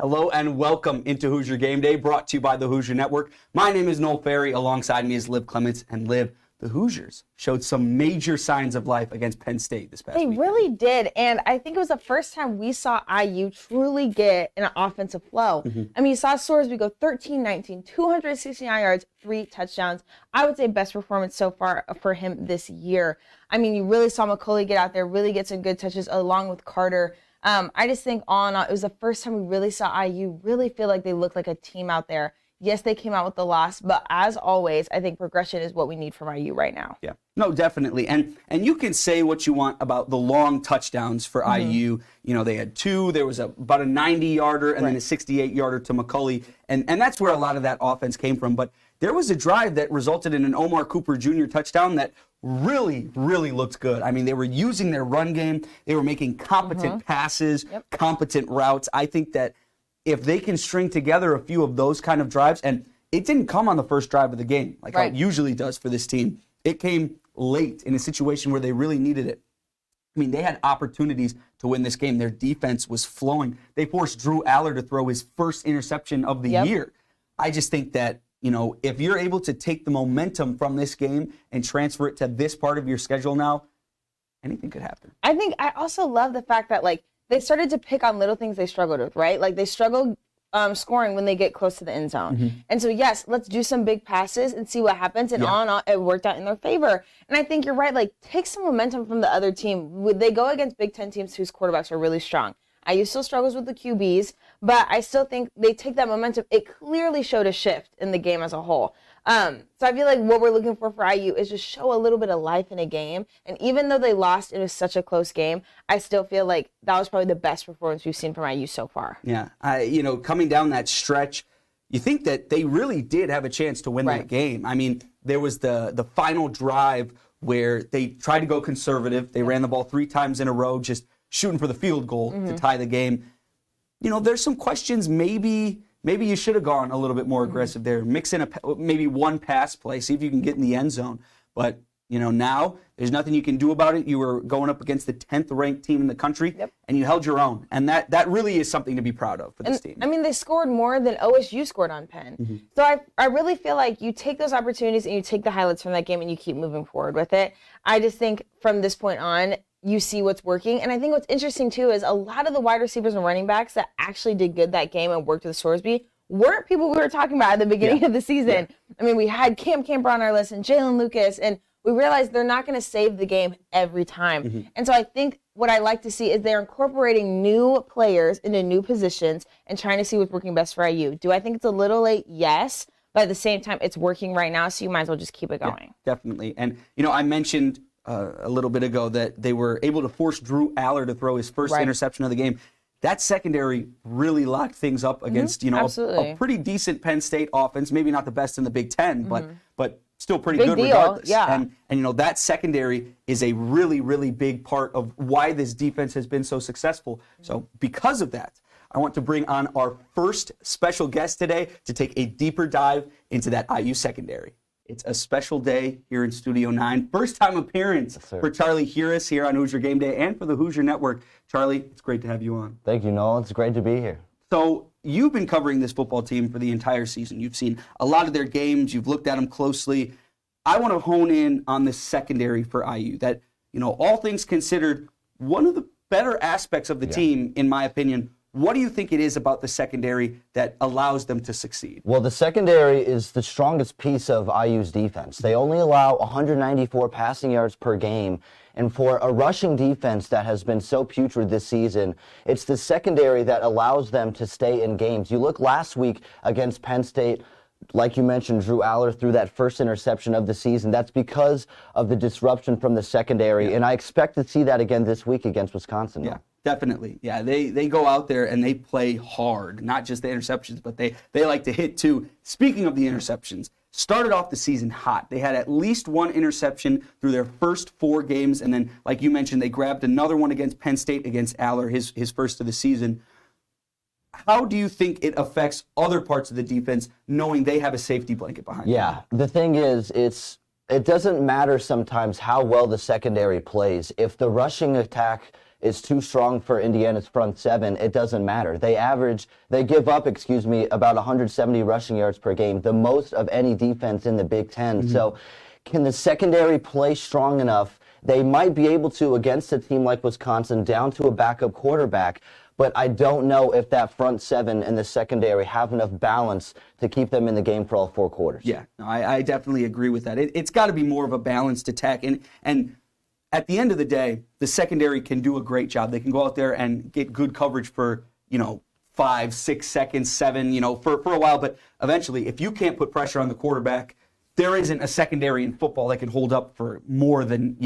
Hello and welcome into Hoosier Gameday, brought to you by the Hoosier Network. My name is Noel Fary. Alongside me is Liv Clements. And Liv, the Hoosiers showed some major signs of life against Penn State this past weekend. They really did, and I think it was the first time we saw IU truly get an offensive flow. I mean, you saw Sorsby go 13-19, 269 yards, 3 touchdowns. I would say best performance so far for him this year. I mean, you really saw McCauley get out there, really get some good touches along with Carter. I just think all in all, it was the first time we really saw IU really feel like they looked like a team out there. Yes, they came out with the loss, but as always, I think progression is what we need from IU right now. Yeah, no, definitely. And you can say what you want about the long touchdowns for IU. You know, they had 2. There was about a 90-yarder and then a 68-yarder to McCauley. And that's where a lot of that offense came from. But there was a drive that resulted in an Omar Cooper Jr. touchdown that really looked good. I mean, they were using their run game. They were making competent passes, competent routes. I think that if they can string together a few of those kind of drives, and it didn't come on the first drive of the game like how it usually does for this team. It came late in a situation where they really needed it. I mean, they had opportunities to win this game. Their defense was flowing. They forced Drew Aller to throw his first interception of the year. I just think that, you know, if you're able to take the momentum from this game and transfer it to this part of your schedule now, anything could happen. I also love the fact that, like, they started to pick on little things they struggled with, right? Like, they struggled scoring when they get close to the end zone. And so, yes, let's do some big passes and see what happens. And all in all, it worked out in their favor. And I think you're right. Like, take some momentum from the other team. Would they go against Big Ten teams whose quarterbacks are really strong? IU still struggles with the QBs, but I still think they take that momentum. It clearly showed a shift in the game as a whole. So I feel like what we're looking for IU is just show a little bit of life in a game. And even though they lost, it was such a close game, I still feel like that was probably the best performance we've seen from IU so far. Yeah, you know, coming down that stretch, you think that they really did have a chance to win that game. I mean, there was the final drive where they tried to go conservative. They ran the ball 3 times in a row, just shooting for the field goal to tie the game. You know, there's some questions. Maybe you should have gone a little bit more aggressive there. Mix in maybe one pass play, see if you can get in the end zone. But, you know, now there's nothing you can do about it. You were going up against the 10th ranked team in the country, and you held your own. And that really is something to be proud of for this team. I mean, they scored more than OSU scored on Penn. So I really feel like you take those opportunities and you take the highlights from that game and you keep moving forward with it. I just think from this point on, you see what's working. And I think what's interesting, too, is a lot of the wide receivers and running backs that actually did good that game and worked with Sorsby weren't people we were talking about at the beginning of the season. I mean, we had Cam Camper on our list and Jalen Lucas, and we realized they're not going to save the game every time. And so I think what I like to see is they're incorporating new players into new positions and trying to see what's working best for IU. Do I think it's a little late? Yes. But at the same time, it's working right now, so you might as well just keep it going. Yeah, definitely. And, you know, I mentioned a little bit ago that they were able to force Drew Aller to throw his first interception of the game. That secondary really locked things up against, you know, a pretty decent Penn State offense. Maybe not the best in the Big Ten, but still pretty good regardless. And, you know, that secondary is a really big part of why this defense has been so successful. So because of that, I want to bring on our first special guest today to take a deeper dive into that IU secondary. It's a special day here in Studio 9. First time appearance for Charlie Huiras here on Hoosier Gameday and for the Hoosier Network. Charlie, it's great to have you on. Thank you, Noel. It's great to be here. So you've been covering this football team for the entire season. You've seen a lot of their games. You've looked at them closely. I want to hone in on the secondary for IU. That, you know, all things considered, one of the better aspects of the team, in my opinion. What do you think it is about the secondary that allows them to succeed? Well, the secondary is the strongest piece of IU's defense. They only allow 194 passing yards per game. And for a rushing defense that has been so putrid this season, it's the secondary that allows them to stay in games. You look last week against Penn State, like you mentioned, Drew Aller threw that first interception of the season. That's because of the disruption from the secondary. And I expect to see that again this week against Wisconsin. Yeah. Definitely. Yeah, they go out there and they play hard, not just the interceptions, but they like to hit too. Speaking of the interceptions, started off the season hot. They had at least one interception through their first 4 games, and then, like you mentioned, they grabbed another one against Penn State against Aller, his first of the season. How do you think it affects other parts of the defense knowing they have a safety blanket behind them? Yeah, the thing is, it doesn't matter sometimes how well the secondary plays. If the rushing attack is too strong for Indiana's front seven, it doesn't matter. They give up, about 170 rushing yards per game, the most of any defense in the Big Ten. So can the secondary play strong enough? They might be able to against a team like Wisconsin down to a backup quarterback, but I don't know if that front seven and the secondary have enough balance to keep them in the game for all 4 quarters. Yeah, no, I definitely agree with that. It's got to be more of a balanced attack. And at the end of the day, the secondary can do a great job. They can go out there and get good coverage for, 5, 6 seconds, 7, for a while. But eventually, if you can't put pressure on the quarterback, there isn't a secondary in football that can hold up for more than,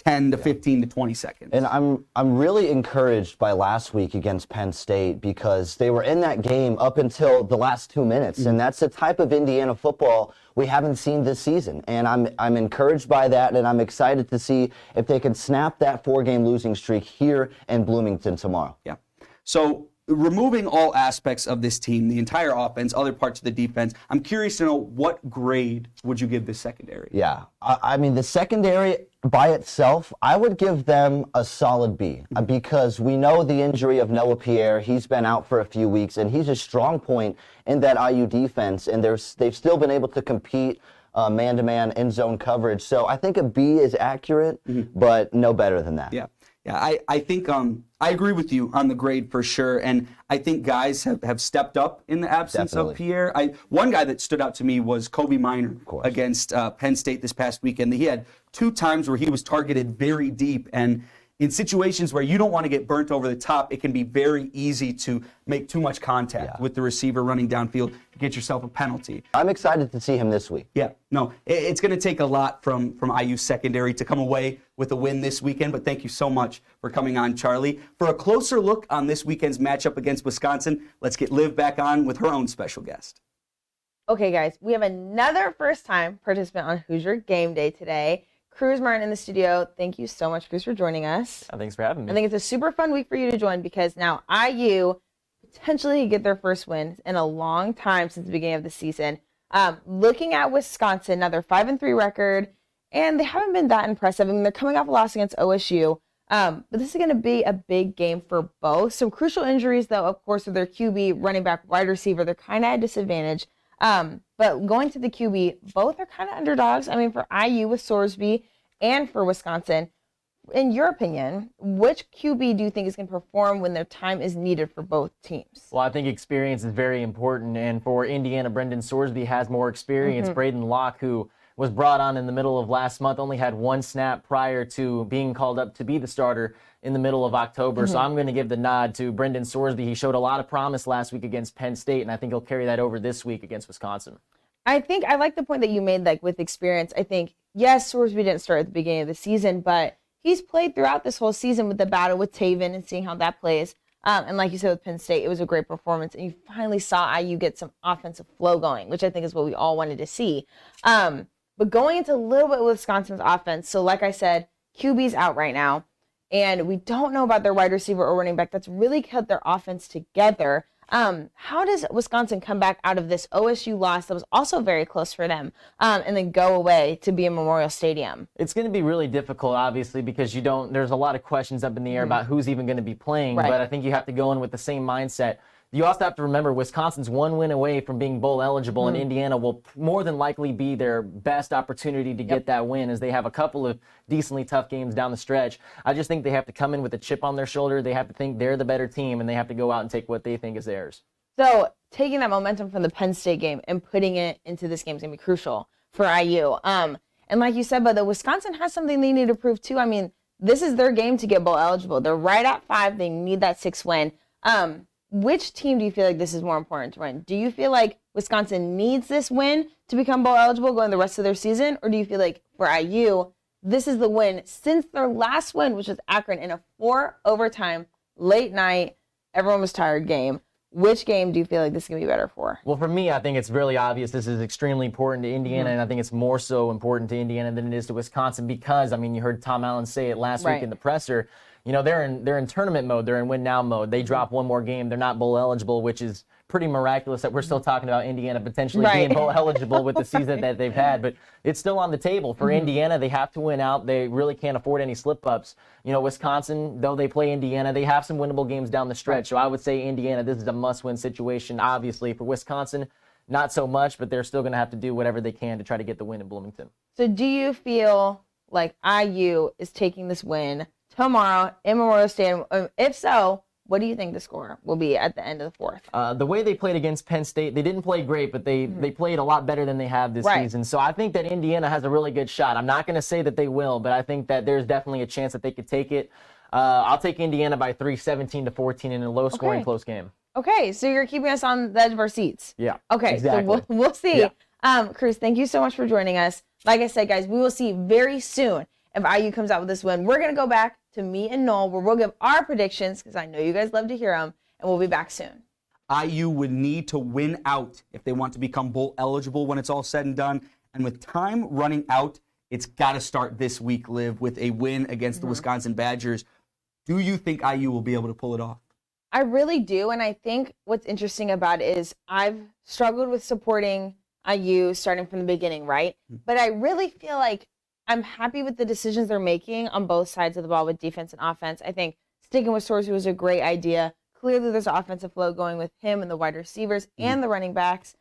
10 to 15 to 20 seconds. And I'm really encouraged by last week against Penn State because they were in that game up until the last 2 minutes, and that's the type of Indiana football we haven't seen this season. And I'm encouraged by that, and I'm excited to see if they can snap that 4-game losing streak here in Bloomington tomorrow. Yeah. So removing all aspects of this team, the entire offense, other parts of the defense, I'm curious to know what grade would you give this secondary? Yeah. I mean, the secondary by itself, I would give them a solid B because we know the injury of Noah Pierre. He's been out for a few weeks, and he's a strong point in that IU defense, and they've still been able to compete man-to-man end zone coverage. So I think a B is accurate, but no better than that. Yeah. Yeah, I think I agree with you on the grade for sure, and I think guys have stepped up in the absence of Pierre. One guy that stood out to me was Kobe Minor against Penn State this past weekend. He had 2 times where he was targeted very deep, and in situations where you don't want to get burnt over the top, it can be very easy to make too much contact with the receiver running downfield to get yourself a penalty. I'm excited to see him this week. Yeah, no, it's going to take a lot from IU secondary to come away with a win this weekend, but thank you so much for coming on, Charlie. For a closer look on this weekend's matchup against Wisconsin, let's get Liv back on with her own special guest. Okay, guys, we have another first-time participant on Hoosier Game Day today. Cruz Martin in the studio. Thank you so much, Cruz, for joining us. Thanks for having me. I think it's a super fun week for you to join because now IU potentially get their first win in a long time since the beginning of the season. Looking at Wisconsin, now they're 5-3 record, and they haven't been that impressive. I mean, they're coming off a loss against OSU, but this is going to be a big game for both. Some crucial injuries, though, of course, with their QB, running back, wide receiver, they're kind of at a disadvantage. But going to the QB, both are kind of underdogs. I mean, for IU with Sorsby and for Wisconsin, in your opinion, which QB do you think is going to perform when their time is needed for both teams? Well, I think experience is very important. And for Indiana, Brendan Sorsby has more experience. Braden Locke, who was brought on in the middle of last month, only had 1 snap prior to being called up to be the starter in the middle of October. So I'm going to give the nod to Brendan Sorsby. He showed a lot of promise last week against Penn State, and I think he'll carry that over this week against Wisconsin. I think I like the point that you made, like with experience. I think, yes, Sorsby didn't start at the beginning of the season, but he's played throughout this whole season with the battle with Taven and seeing how that plays. And like you said with Penn State, it was a great performance, and you finally saw IU get some offensive flow going, which I think is what we all wanted to see. But going into a little bit with Wisconsin's offense, so like I said, QB's out right now, and we don't know about their wide receiver or running back. That's really kept their offense together. How does Wisconsin come back out of this OSU loss that was also very close for them, and then go away to be in Memorial Stadium? It's going to be really difficult, obviously, because there's a lot of questions up in the air about who's even going to be playing, Right. But I think you have to go in with the same mindset. You also have to remember Wisconsin's 1 win away from being bowl eligible, and Indiana will more than likely be their best opportunity to get that win, as they have a couple of decently tough games down the stretch. I just think they have to come in with a chip on their shoulder. They have to think they're the better team, and they have to go out and take what they think is theirs. So taking that momentum from the Penn State game and putting it into this game is going to be crucial for IU. And like you said, but the Wisconsin has something they need to prove too. I mean, this is their game to get bowl eligible. They're right at 5. They need that 6th win. Which team do you feel like this is more important to win? Do you feel like Wisconsin needs this win to become bowl eligible going the rest of their season? Or do you feel like for IU, this is the win since their last win, which was Akron in a 4-overtime, late night, everyone was tired game? Which game do you feel like this is going to be better for? Well, for me, I think it's really obvious this is extremely important to Indiana, and I think it's more so important to Indiana than it is to Wisconsin because, I mean, you heard Tom Allen say it last week in the presser. they're in tournament mode. They're in win now mode. They drop one more game. They're not bowl eligible, which is pretty miraculous that we're still talking about Indiana potentially being bowl eligible with the season that they've had. But it's still on the table for Indiana. They have to win out. They really can't afford any slip ups. Wisconsin, though they play Indiana, they have some winnable games down the stretch. So I would say Indiana, this is a must-win situation. Obviously, for Wisconsin, not so much, but they're still going to have to do whatever they can to try to get the win in Bloomington. So do you feel like IU is taking this win tomorrow in Memorial Stadium? If so, what do you think the score will be at the end of the fourth? The way they played against Penn State, they didn't play great, but they played a lot better than they have this season. So I think that Indiana has a really good shot. I'm not going to say that they will, but I think that there's definitely a chance that they could take it. I'll take Indiana by 3, 17-14 in a low-scoring close game. Okay, so you're keeping us on the edge of our seats. Yeah, okay, exactly. So we'll see. Yeah. Cruz, thank you so much for joining us. Like I said, guys, we will see very soon if IU comes out with this win. We're going to go back to me and Noel, where we'll give our predictions, because I know you guys love to hear them, and we'll be back soon. IU would need to win out if they want to become bowl eligible when it's all said and done. And with time running out, it's got to start this week, Liv, with a win against the Wisconsin Badgers. Do you think IU will be able to pull it off? I really do, and I think what's interesting about it is I've struggled with supporting IU starting from the beginning, right? But I really feel like I'm happy with the decisions they're making on both sides of the ball with defense and offense. I think sticking with Sorsby was a great idea. Clearly, there's offensive flow going with him and the wide receivers and the running backs.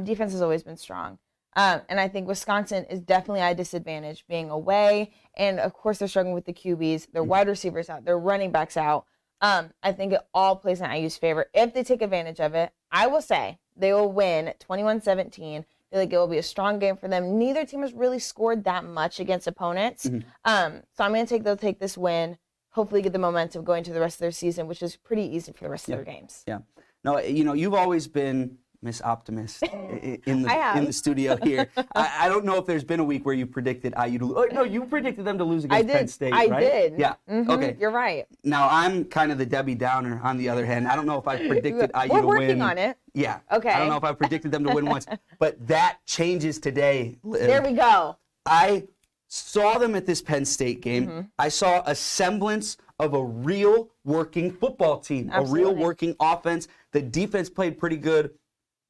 Defense has always been strong. And I think Wisconsin is definitely at a disadvantage being away. And, of course, they're struggling with the QBs. Their wide receivers out. Their running backs out. I think it all plays in IU's favor. If they take advantage of it, I will say they will win 21-17. I feel like it will be a strong game for them. Neither team has really scored that much against opponents. So I'm going to they'll take this win, hopefully get the momentum going to the rest of their season, which is pretty easy for the rest of their games. Yeah. No, you've always been Miss Optimist in the studio here. I don't know if there's been a week where you predicted IU to lose. Oh, no, you predicted them to lose against Penn State, right? I did. Yeah. Okay. You're right. Now, I'm kind of the Debbie Downer on the other hand. I don't know if I predicted IU to win. We're working on it. Yeah. Okay. I don't know if I predicted them to win once. But that changes today, Liv. There we go. I saw them at this Penn State game. I saw a semblance of a real working football team, Absolutely. a real working offense. The defense played pretty good.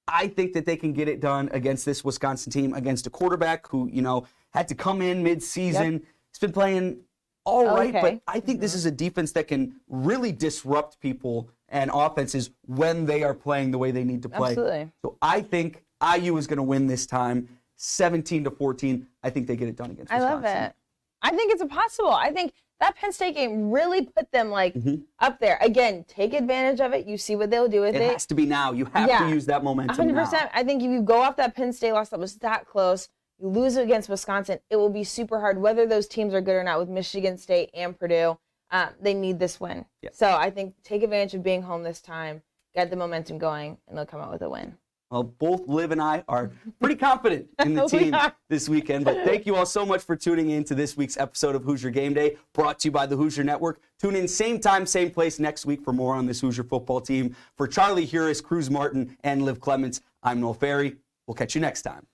I think that they can get it done against this Wisconsin team, against a quarterback who, had to come in mid-season. He's been playing all right, but I think this is a defense that can really disrupt people and offenses when they are playing the way they need to play. Absolutely. So I think IU is going to win this time, 17-14. I think they get it done against Wisconsin. I love it. I think it's impossible. I think that Penn State game really put them up there. Again, take advantage of it. You see what they'll do with it. It has to be now. You have to use that momentum 100%. now. I think if you go off that Penn State loss that was that close, you lose it against Wisconsin, it will be super hard, whether those teams are good or not with Michigan State and Purdue. They need this win. Yeah. So I think take advantage of being home this time, get the momentum going, and they'll come out with a win. Well, both Liv and I are pretty confident in the team this weekend. But thank you all so much for tuning in to this week's episode of Hoosier Game Day, brought to you by the Hoosier Network. Tune in same time, same place next week for more on this Hoosier football team. For Charlie Huiras, Cruz Martin, and Liv Clements, I'm Noel Fary. We'll catch you next time.